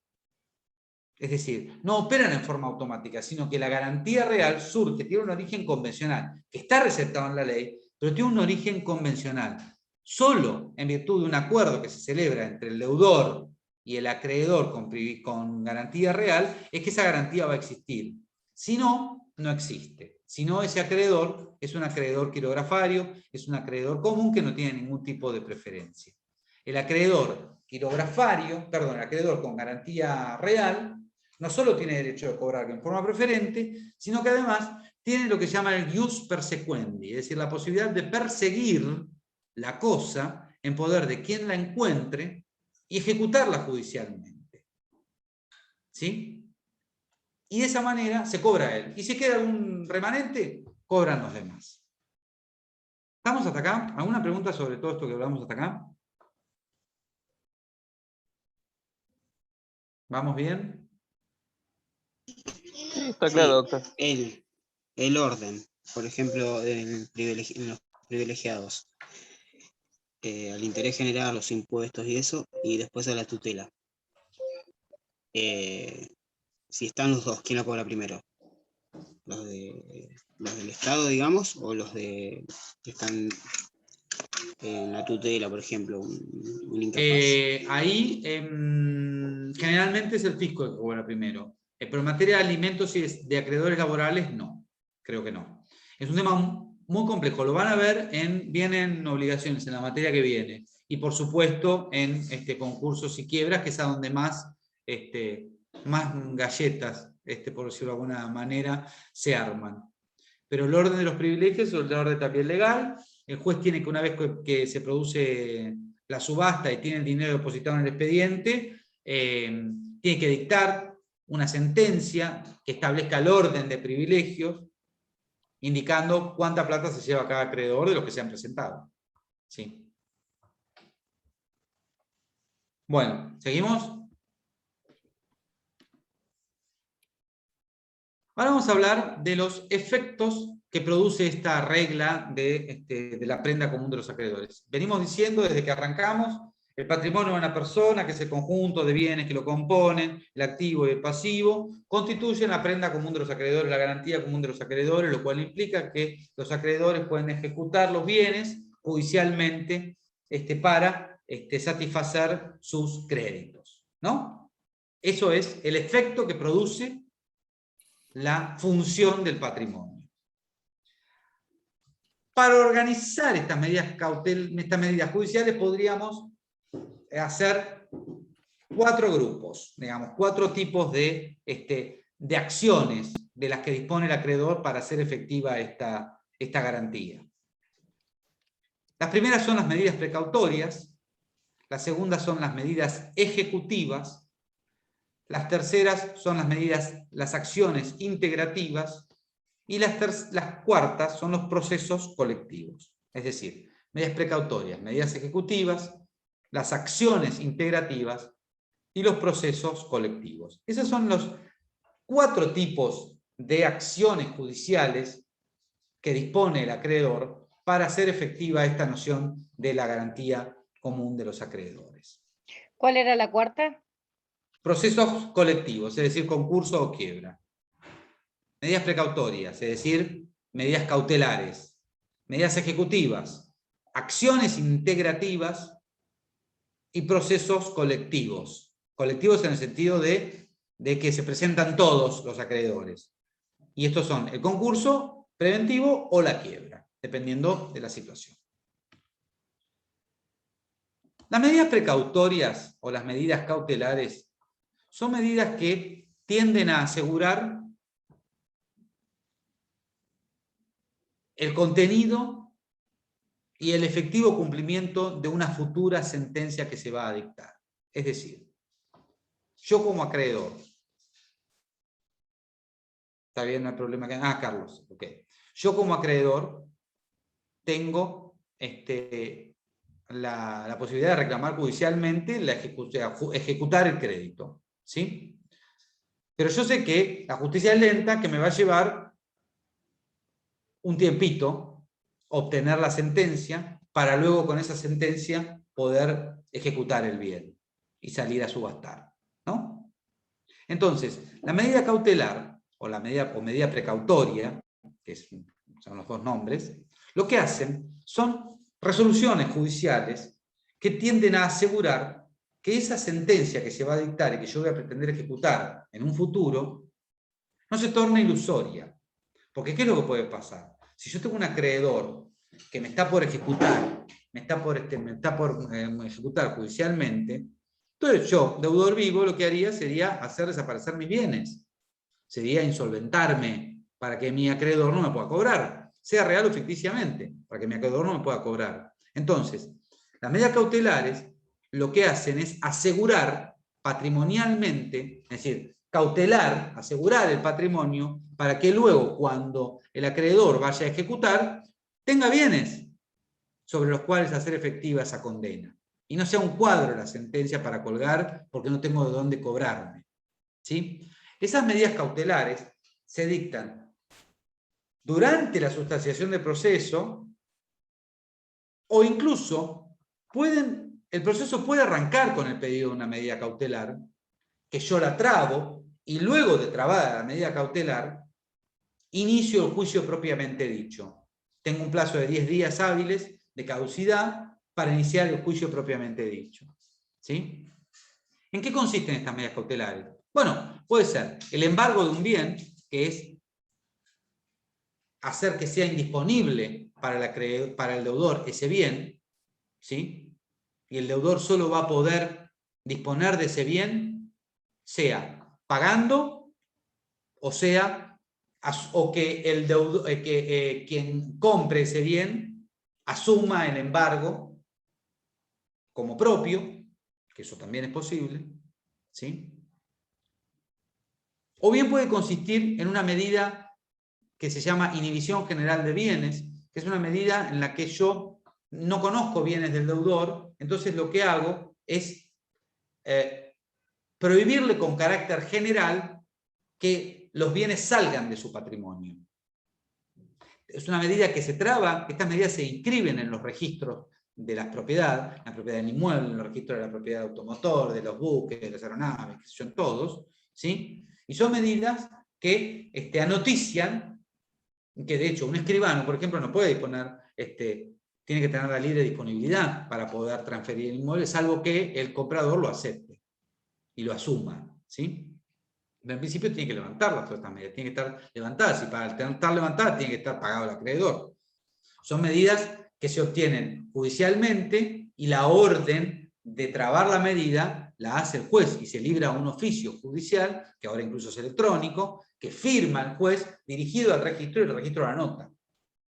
Es decir, no operan en forma automática, sino que la garantía real surge, tiene un origen convencional, que está receptado en la ley, pero tiene un origen convencional. Solo en virtud de un acuerdo que se celebra entre el deudor y el acreedor con garantía real, es que esa garantía va a existir. Si no, no existe. Si no, ese acreedor es un acreedor quirografario, es un acreedor común que no tiene ningún tipo de preferencia. El acreedor el acreedor con garantía real, no solo tiene derecho a cobrar en forma preferente, sino que además tiene lo que se llama el ius persequendi, es decir, la posibilidad de perseguir la cosa en poder de quien la encuentre y ejecutarla judicialmente. ¿Sí? Y de esa manera se cobra él. Y si queda algún remanente, cobran los demás. ¿Estamos hasta acá? ¿Alguna pregunta sobre todo esto que hablamos hasta acá? ¿Vamos bien? Está claro, doctor. El orden, por ejemplo, en los privilegiados. Al interés general, los impuestos y eso, y después a la tutela. Si están los dos, ¿quién la cobra primero? ¿Los del Estado, digamos, o los que están en la tutela, por ejemplo, un incapaz? Ahí generalmente es el fisco el que cobra primero. Pero en materia de alimentos y de acreedores laborales, no. Creo que no. Es un tema muy complejo. Lo van a ver vienen obligaciones en la materia que viene. Y por supuesto en concursos y quiebras, que es a donde más galletas, por decirlo de alguna manera, se arman. Pero el orden de los privilegios es el orden también legal. El juez tiene que, una vez que se produce la subasta y tiene el dinero depositado en el expediente, tiene que dictar una sentencia que establezca el orden de privilegios, indicando cuánta plata se lleva cada acreedor de los que se han presentado. ¿Sí? Bueno, ¿seguimos? Ahora vamos a hablar de los efectos que produce esta regla de la prenda común de los acreedores. Venimos diciendo desde que arrancamos, el patrimonio de una persona, que es el conjunto de bienes que lo componen, el activo y el pasivo, constituyen la prenda común de los acreedores, la garantía común de los acreedores, lo cual implica que los acreedores pueden ejecutar los bienes judicialmente para satisfacer sus créditos, ¿no? Eso es el efecto que produce la función del patrimonio. Para organizar estas medidas judiciales podríamos hacer 4 grupos, digamos, 4 tipos de acciones de las que dispone el acreedor para hacer efectiva esta garantía. Las primeras son las medidas precautorias, las segundas son las medidas ejecutivas, las terceras son las acciones integrativas, y las cuartas son los procesos colectivos. Es decir, medidas precautorias, medidas ejecutivas, las acciones integrativas y los procesos colectivos. Esos son los 4 tipos de acciones judiciales que dispone el acreedor para hacer efectiva esta noción de la garantía común de los acreedores. ¿Cuál era la cuarta? Procesos colectivos, es decir, concurso o quiebra. Medidas precautorias, es decir, medidas cautelares. Medidas ejecutivas, acciones integrativas y procesos colectivos. Colectivos en el sentido de que se presentan todos los acreedores. Y estos son el concurso preventivo o la quiebra, dependiendo de la situación. Las medidas precautorias o las medidas cautelares son medidas que tienden a asegurar el contenido y el efectivo cumplimiento de una futura sentencia que se va a dictar. Es decir, yo como acreedor, ¿está bien? No hay problema. Carlos, ok. Yo como acreedor tengo la posibilidad de reclamar judicialmente ejecutar el crédito, ¿sí? Pero yo sé que la justicia es lenta, que me va a llevar un tiempito obtener la sentencia, para luego con esa sentencia poder ejecutar el bien y salir a subastar, ¿no? Entonces, la medida cautelar, o la medida precautoria, que son los dos nombres, lo que hacen son resoluciones judiciales que tienden a asegurar que esa sentencia que se va a dictar y que yo voy a pretender ejecutar en un futuro, no se torne ilusoria. Porque ¿qué es lo que puede pasar? Si yo tengo un acreedor que me está por ejecutar, ejecutar judicialmente, entonces yo, deudor vivo, lo que haría sería hacer desaparecer mis bienes. Sería insolventarme para que mi acreedor no me pueda cobrar, sea real o ficticiamente, para que mi acreedor no me pueda cobrar. Entonces, las medidas cautelares lo que hacen es asegurar patrimonialmente, es decir, cautelar, asegurar el patrimonio para que luego, cuando el acreedor vaya a ejecutar, tenga bienes sobre los cuales hacer efectiva esa condena. Y no sea un cuadro la sentencia para colgar porque no tengo de dónde cobrarme, ¿sí? Esas medidas cautelares se dictan durante la sustanciación del proceso, o incluso el proceso puede arrancar con el pedido de una medida cautelar, que yo la trabo, y luego de trabada la medida cautelar, inicio el juicio propiamente dicho. Tengo un plazo de 10 días hábiles de caducidad para iniciar el juicio propiamente dicho, ¿sí? ¿En qué consisten estas medidas cautelares? Bueno, puede ser el embargo de un bien, que es hacer que sea indisponible para el deudor ese bien, ¿sí? Y el deudor solo va a poder disponer de ese bien, sea pagando, o que quien compre ese bien asuma el embargo como propio, que eso también es posible, ¿sí? O bien puede consistir en una medida que se llama inhibición general de bienes, que es una medida en la que yo no conozco bienes del deudor, entonces lo que hago es prohibirle con carácter general que los bienes salgan de su patrimonio. Es una medida que se traba, estas medidas se inscriben en los registros de las propiedades, la propiedad del inmueble, en los registros de la propiedad automotor, de los buques, de las aeronaves, que son todos, ¿sí? Y son medidas que anotician que, de hecho, un escribano, por ejemplo, no puede disponer, tiene que tener la libre disponibilidad para poder transferir el inmueble, salvo que el comprador lo acepte y lo asuma, ¿sí? Pero en principio tiene que levantarlas todas estas medidas, tienen que estar levantadas, y para estar levantadas tiene que estar pagado el acreedor. Son medidas que se obtienen judicialmente, y la orden de trabar la medida la hace el juez, y se libra un oficio judicial, que ahora incluso es electrónico, que firma el juez dirigido al registro, y el registro la anota,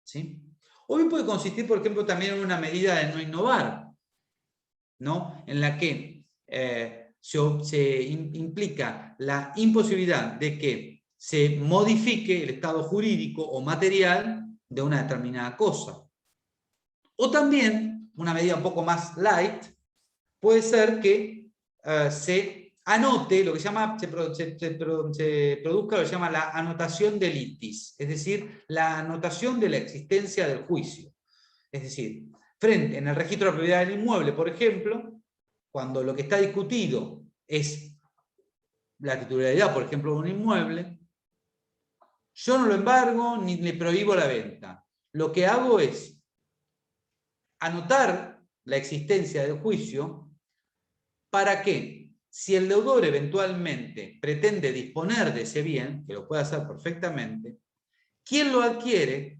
¿sí? O bien puede consistir, por ejemplo, también en una medida de no innovar, ¿no? En la que se implica la imposibilidad de que se modifique el estado jurídico o material de una determinada cosa. O también, una medida un poco más light, puede ser que se anote lo que se llama, se produzca lo que se llama la anotación de litis, es decir, la anotación de la existencia del juicio. Es decir, en el registro de propiedad del inmueble, por ejemplo, cuando lo que está discutido es la titularidad, por ejemplo, de un inmueble, yo no lo embargo ni le prohíbo la venta. Lo que hago es anotar la existencia del juicio para que, si el deudor eventualmente pretende disponer de ese bien, que lo puede hacer perfectamente, quien lo adquiere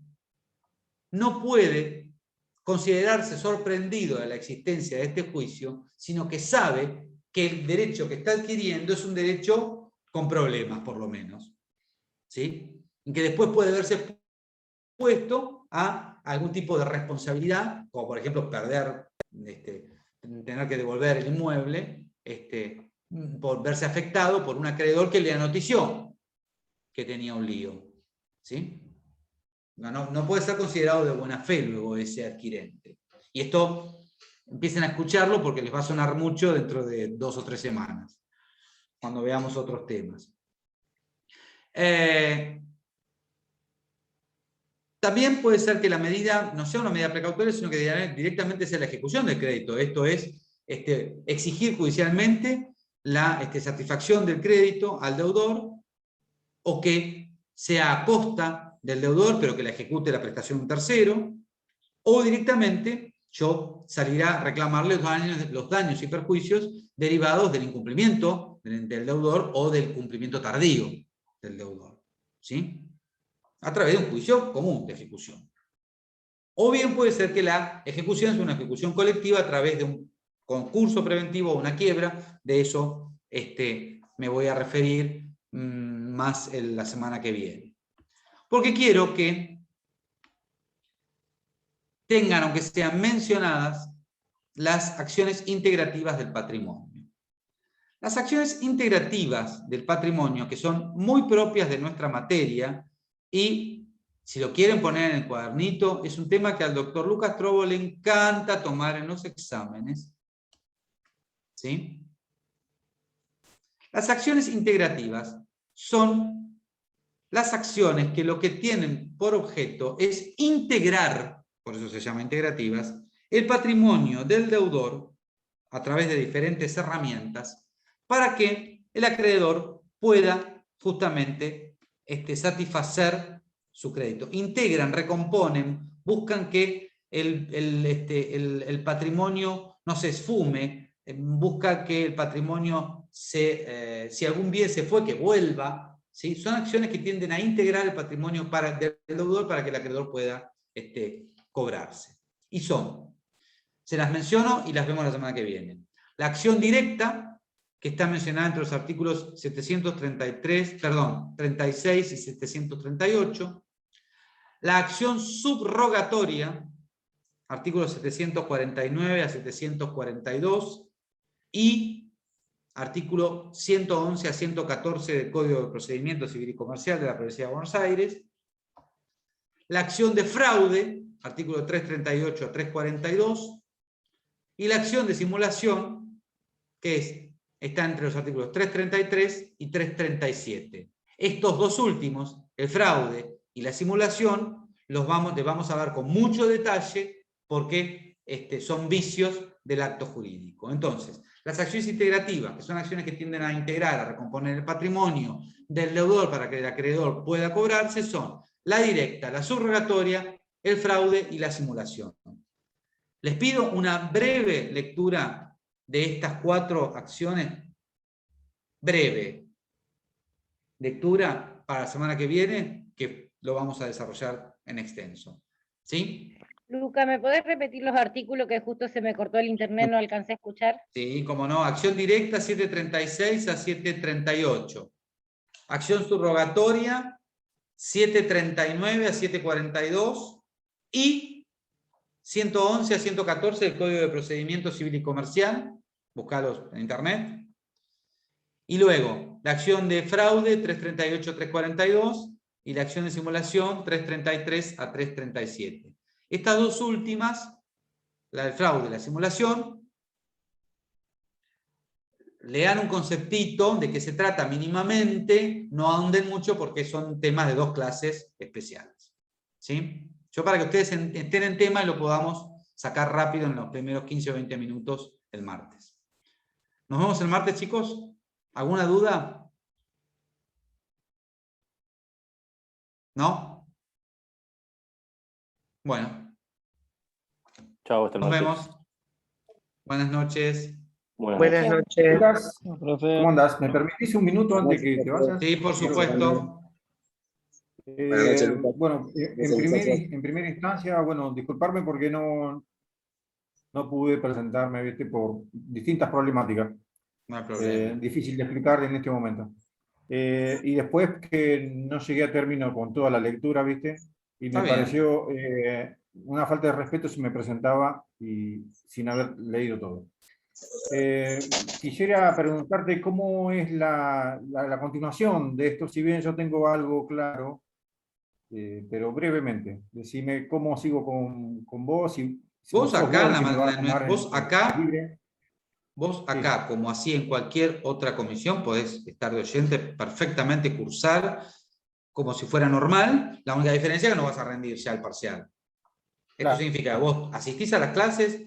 no puede considerarse sorprendido de la existencia de este juicio, sino que sabe que el derecho que está adquiriendo es un derecho con problemas, por lo menos, ¿sí? Y que después puede verse expuesto a algún tipo de responsabilidad, como por ejemplo tener que devolver el inmueble, por verse afectado por un acreedor que le anotició que tenía un lío, ¿sí? No puede ser considerado de buena fe luego ese adquirente. Y esto empiecen a escucharlo porque les va a sonar mucho dentro de 2 o 3 semanas, cuando veamos otros temas. También puede ser que la medida no sea una medida precautoria, sino que directamente sea la ejecución del crédito. Esto es exigir judicialmente la satisfacción del crédito al deudor, o que sea a costa del deudor, pero que la ejecute la prestación de un tercero, o directamente yo salirá a reclamarle los daños y perjuicios derivados del incumplimiento del deudor o del cumplimiento tardío del deudor, ¿sí? A través de un juicio común de ejecución. O bien puede ser que la ejecución sea una ejecución colectiva a través de un concurso preventivo o una quiebra. De eso me voy a referir más la semana que viene. Porque quiero que tengan, aunque sean mencionadas, las acciones integrativas del patrimonio. Las acciones integrativas del patrimonio, que son muy propias de nuestra materia, y si lo quieren poner en el cuadernito, es un tema que al doctor Lucas Trobo le encanta tomar en los exámenes. ¿Sí? Las acciones integrativas son las acciones que lo que tienen por objeto es integrar, por eso se llaman integrativas, el patrimonio del deudor a través de diferentes herramientas para que el acreedor pueda justamente satisfacer su crédito. Integran, recomponen, buscan que el patrimonio no se esfume, busca que el patrimonio, si algún bien se fue, que vuelva. ¿Sí? Son acciones que tienden a integrar el patrimonio del deudor para que el acreedor pueda cobrarse. Y son, se las menciono y las vemos la semana que viene. La acción directa, que está mencionada entre los artículos 36 y 738. La acción subrogatoria, artículos 749 a 742, y artículo 111 a 114 del Código de Procedimiento Civil y Comercial de la Provincia de Buenos Aires. La acción de fraude, artículo 338 a 342. Y la acción de simulación, que está entre los artículos 333 y 337. Estos dos últimos, el fraude y la simulación, los vamos a ver con mucho detalle porque son vicios del acto jurídico. Entonces, las acciones integrativas, que son acciones que tienden a integrar, a recomponer el patrimonio del deudor para que el acreedor pueda cobrarse, son la directa, la subrogatoria, el fraude y la simulación. Les pido una breve lectura de estas 4 acciones. Breve lectura para la semana que viene, que lo vamos a desarrollar en extenso. ¿Sí? Luca, ¿me podés repetir los artículos que justo se me cortó el internet, no alcancé a escuchar? Sí, como no. Acción directa 736 a 738. Acción subrogatoria 739 a 742 y 111 a 114 del Código de Procedimiento Civil y Comercial. Buscalos en internet. Y luego, la acción de fraude 338 a 342 y la acción de simulación 333 a 337. Estas dos últimas, la del fraude y la simulación, lean un conceptito de qué se trata mínimamente, no ahonden mucho porque son temas de 2 clases especiales. ¿Sí? Yo para que ustedes estén en tema y lo podamos sacar rápido en los primeros 15 o 20 minutos el martes. ¿Nos vemos el martes, chicos? ¿Alguna duda? ¿No? Bueno. Chao, hasta el Nos martes. vemos. Buenas noches. Buenas noches. Lucas, Profe. ¿cómo andás? ¿Me permitís un minuto antes que te vayas? Sí, por supuesto. Bueno, en primera instancia, bueno, disculparme porque no pude presentarme, ¿viste? Por distintas problemáticas. No hay problema. Difícil de explicar en este momento. Y después que no llegué a término con toda la lectura, ¿viste? Y Está me bien. pareció una falta de respeto si me presentaba y sin haber leído todo. Quisiera preguntarte cómo es la continuación de esto, si bien yo tengo algo claro, pero brevemente. Decime cómo sigo con vos y Vos sos acá, el que me va a tomar vos el acá, libre. vos acá, como así en cualquier otra comisión, podés estar de oyente, perfectamente cursar como si fuera normal. La única diferencia es que no vas a rendir ya el parcial. Esto Claro. significa que vos asistís a las clases,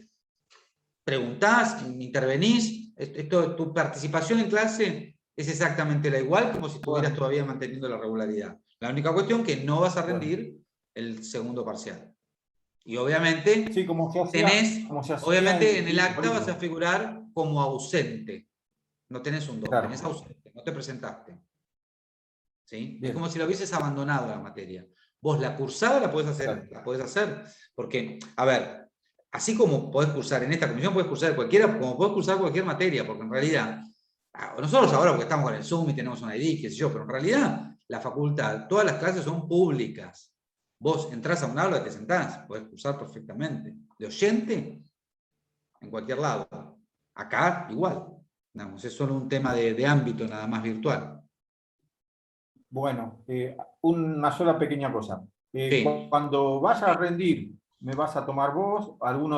preguntás, intervenís. Tu participación en clase es exactamente la igual como si estuvieras Bueno. todavía manteniendo la regularidad. La única cuestión es que no vas a Bueno. rendir el segundo parcial. Y obviamente, Sí, como se hacía obviamente en el acta colegio. vas a figurar como ausente. No tenés un 2, Claro. tenés ausente, no te presentaste. ¿Sí? Es Bien. como si la hubieses abandonado la materia. Vos la cursada la podés Claro. hacer, porque, a ver, así como podés cursar en esta comisión, podés cursar cualquiera, como podés cursar cualquier materia, porque en realidad, nosotros ahora porque estamos con el Zoom y tenemos una ID, qué sé yo, pero en realidad la facultad, todas las clases son públicas. Vos entrás a un aula y te sentás, podés cursar perfectamente. De oyente, en cualquier lado. Acá, igual. Digamos, es solo un tema de ámbito nada más virtual. Bueno, una sola pequeña cosa. Sí. Cuando vas a rendir, ¿me vas a tomar vos? ¿Alguno